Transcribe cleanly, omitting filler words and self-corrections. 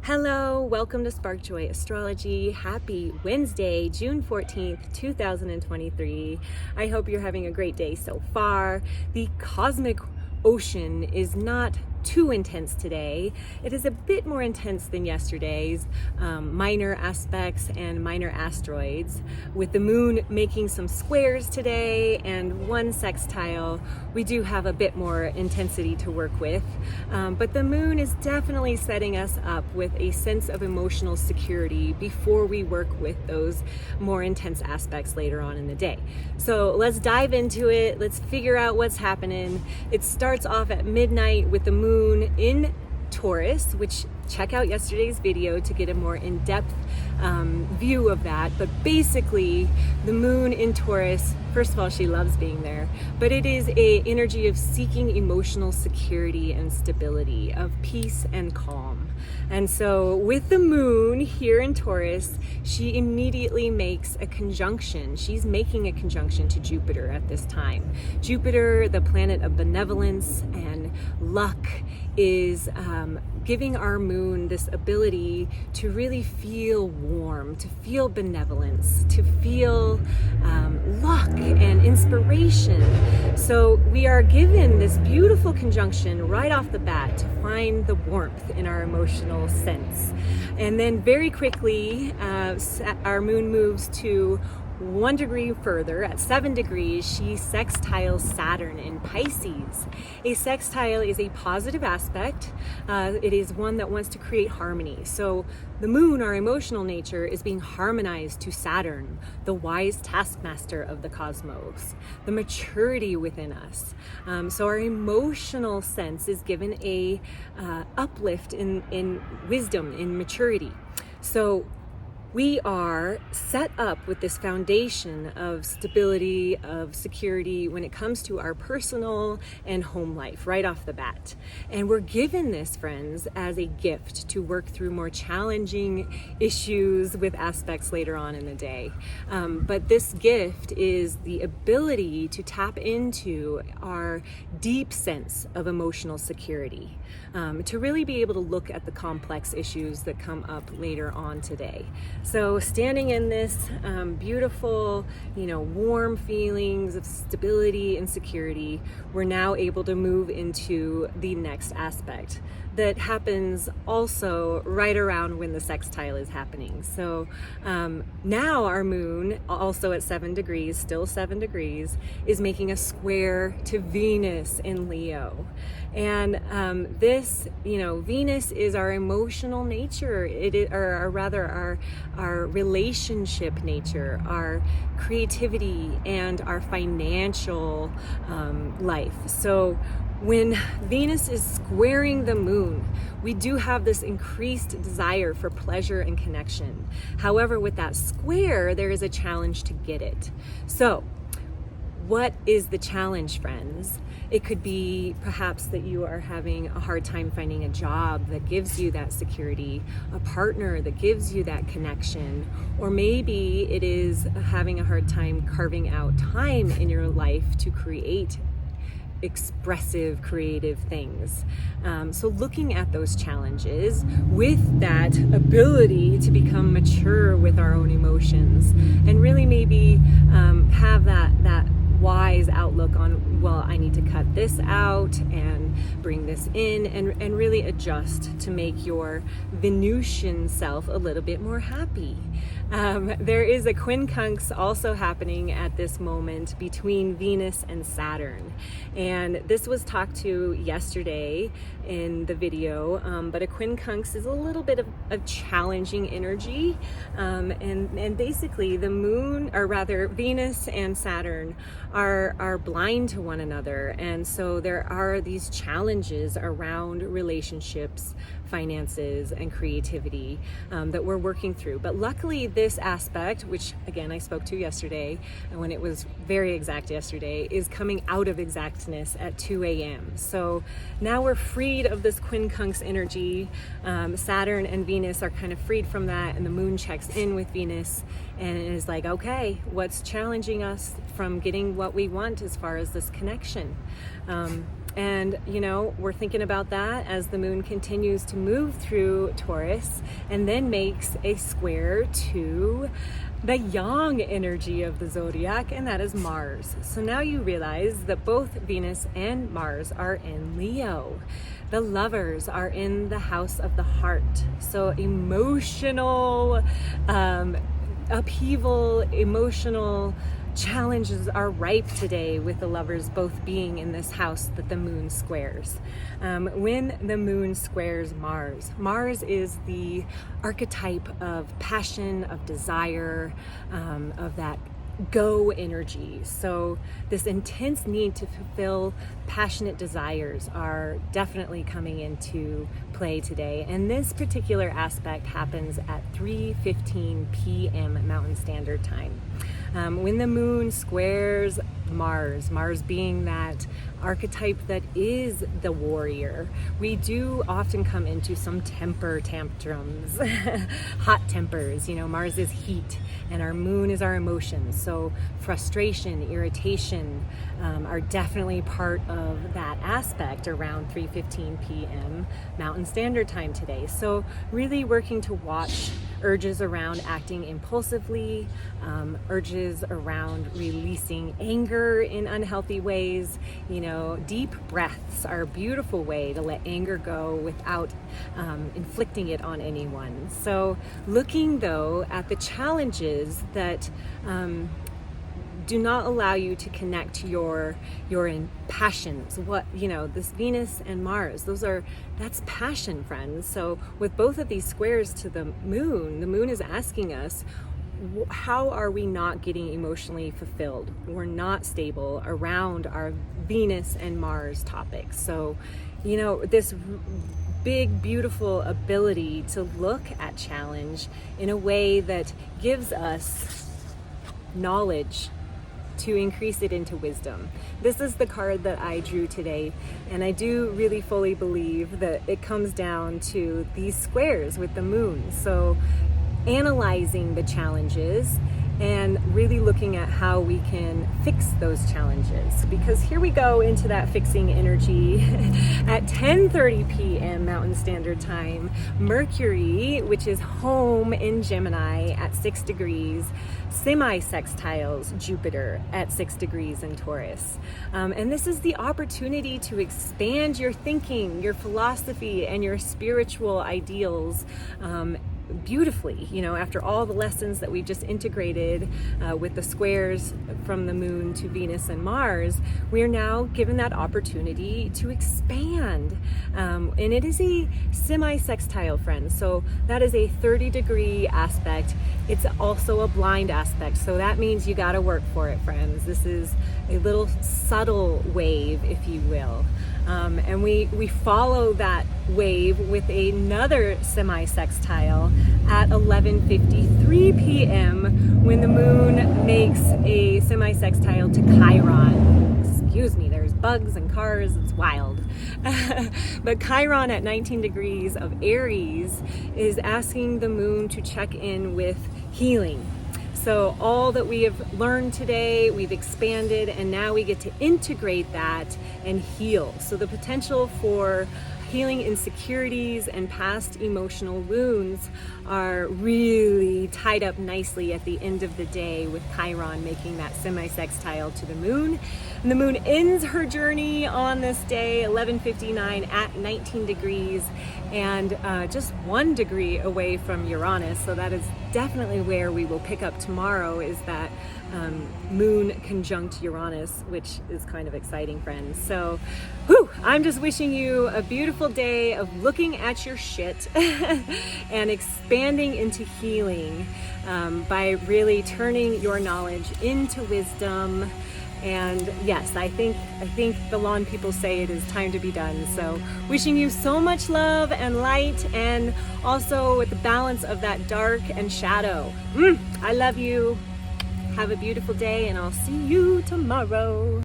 Hello, welcome to Spark Joy Astrology. Happy Wednesday, June 14th, 2023. I hope you're having a great day so far. The cosmic ocean is not too intense today. It is a bit more intense than yesterday's minor aspects and minor asteroids, with the moon making some squares today and one sextile. We do have a bit more intensity to work with, but the moon is definitely setting us up with a sense of emotional security before we work with those more intense aspects later on in the day. So let's dive into it. Let's figure out what's happening. It starts off at midnight with the moon in Taurus, which check out yesterday's video to get a more in-depth view of that. But basically, the moon in Taurus, first of all, she loves being there, but it is a energy of seeking emotional security and stability, of peace and calm. And so with the moon here in Taurus, she immediately makes a conjunction. She's making a conjunction to Jupiter at this time. Jupiter, the planet of benevolence and luck, is giving our moon this ability to really feel warm, to feel benevolence, to feel luck and inspiration. So we are given this beautiful conjunction right off the bat to find the warmth in our emotional sense. And then very quickly, our moon moves to 1 degree further. At 7 degrees, she sextiles Saturn in Pisces. A sextile is a positive aspect. It is one that wants to create harmony. So the moon, our emotional nature, is being harmonized to Saturn, the wise taskmaster of the cosmos, the maturity within us. So our emotional sense is given a uplift in wisdom, in maturity. So we are set up with this foundation of stability, of security when it comes to our personal and home life right off the bat. And we're given this, friends, as a gift to work through more challenging issues with aspects later on in the day. But this gift is the ability to tap into our deep sense of emotional security, to really be able to look at the complex issues that come up later on today. So standing in this beautiful, warm feelings of stability and security, we're now able to move into the next aspect that happens also right around when the sextile is happening. So now our moon, also at 7 degrees, still 7 degrees, is making a square to Venus in Leo. And this, Venus is our emotional nature. It is, or rather our relationship nature, our creativity, and our financial life. So when Venus is squaring the moon, we do have this increased desire for pleasure and connection. However, with that square, there is a challenge to get it. So what is the challenge, friends? It could be perhaps that you are having a hard time finding a job that gives you that security, a partner that gives you that connection, or maybe it is having a hard time carving out time in your life to create expressive, creative things. So looking at those challenges with that ability to become mature with our own emotions, and really maybe have that wise outlook on, well, I need to cut this out and bring this in, and really adjust to make your Venusian self a little bit more happy. There is a quincunx also happening at this moment between Venus and Saturn. And this was talked to yesterday in the video, but a quincunx is a little bit of a challenging energy. And basically the moon, or rather Venus and Saturn, are blind to one another. And so there are these challenges around relationships, finances, and creativity that we're working through. But luckily this aspect, which again I spoke to yesterday, and when it was very exact yesterday, is coming out of exactness at 2 a.m. So now we're freed of this quincunx energy. Saturn and Venus are kind of freed from that, and the moon checks in with Venus and is like, okay, what's challenging us from getting what we want as far as this connection? And, you know, we're thinking about that as the moon continues to move through Taurus and then makes a square to the yang energy of the zodiac, and that is Mars. So now you realize that both Venus and Mars are in Leo. The lovers are in the house of the heart. So emotional upheaval, emotional challenges are ripe today with the lovers both being in this house that the moon squares. When the moon squares Mars, Mars is the archetype of passion, of desire, of that go energy. So this intense need to fulfill passionate desires are definitely coming into play today. And this particular aspect happens at 3:15 p.m. Mountain Standard Time. When the moon squares Mars, Mars being that archetype that is the warrior, we do often come into some temper tantrums, hot tempers. You know, Mars is heat and our moon is our emotions. So frustration, irritation are definitely part of that aspect around 3:15 p.m. Mountain Standard Time today. So really working to watch urges around acting impulsively, urges around releasing anger in unhealthy ways. You know, deep breaths are a beautiful way to let anger go without inflicting it on anyone. So looking though at the challenges that do not allow you to connect to your passions. What, you know, this Venus and Mars, that's passion, friends. So with both of these squares to the moon is asking us, how are we not getting emotionally fulfilled? We're not stable around our Venus and Mars topics. So, you know, this big, beautiful ability to look at challenge in a way that gives us knowledge to increase it into wisdom. This is the card that I drew today, and I do really fully believe that it comes down to these squares with the moon. So analyzing the challenges and really looking at how we can fix those challenges, because here we go into that fixing energy. At 10:30 p.m. Mountain Standard Time, Mercury, which is home in Gemini at 6 degrees, semi-sextiles Jupiter at 6 degrees in Taurus. And this is the opportunity to expand your thinking, your philosophy, and your spiritual ideals beautifully. You know, after all the lessons that we've just integrated with the squares from the moon to Venus and Mars, we are now given that opportunity to expand. And it is a semi-sextile, friends. So that is a 30-degree aspect. It's also a blind aspect. So that means you got to work for it, friends. This is a little subtle wave, if you will. And we follow that wave with another semi-sextile at 11:53 p.m. when the moon makes a semi-sextile to Chiron. Excuse me, there's bugs and cars, it's wild. But Chiron at 19 degrees of Aries is asking the moon to check in with healing. So all that we have learned today, we've expanded, and now we get to integrate that and heal. So the potential for healing insecurities and past emotional wounds are really tied up nicely at the end of the day with Chiron making that semi-sextile to the moon. And the moon ends her journey on this day, 11:59 at 19 degrees and just 1 degree away from Uranus. So that is definitely where we will pick up tomorrow, is that moon conjunct Uranus, which is kind of exciting, friends. So I'm just wishing you a beautiful day of looking at your shit and expanding into healing by really turning your knowledge into wisdom. And yes, I think the lawn people say it is time to be done. So wishing you so much love and light, and also with the balance of that dark and shadow. I love you. Have a beautiful day, and I'll see you tomorrow.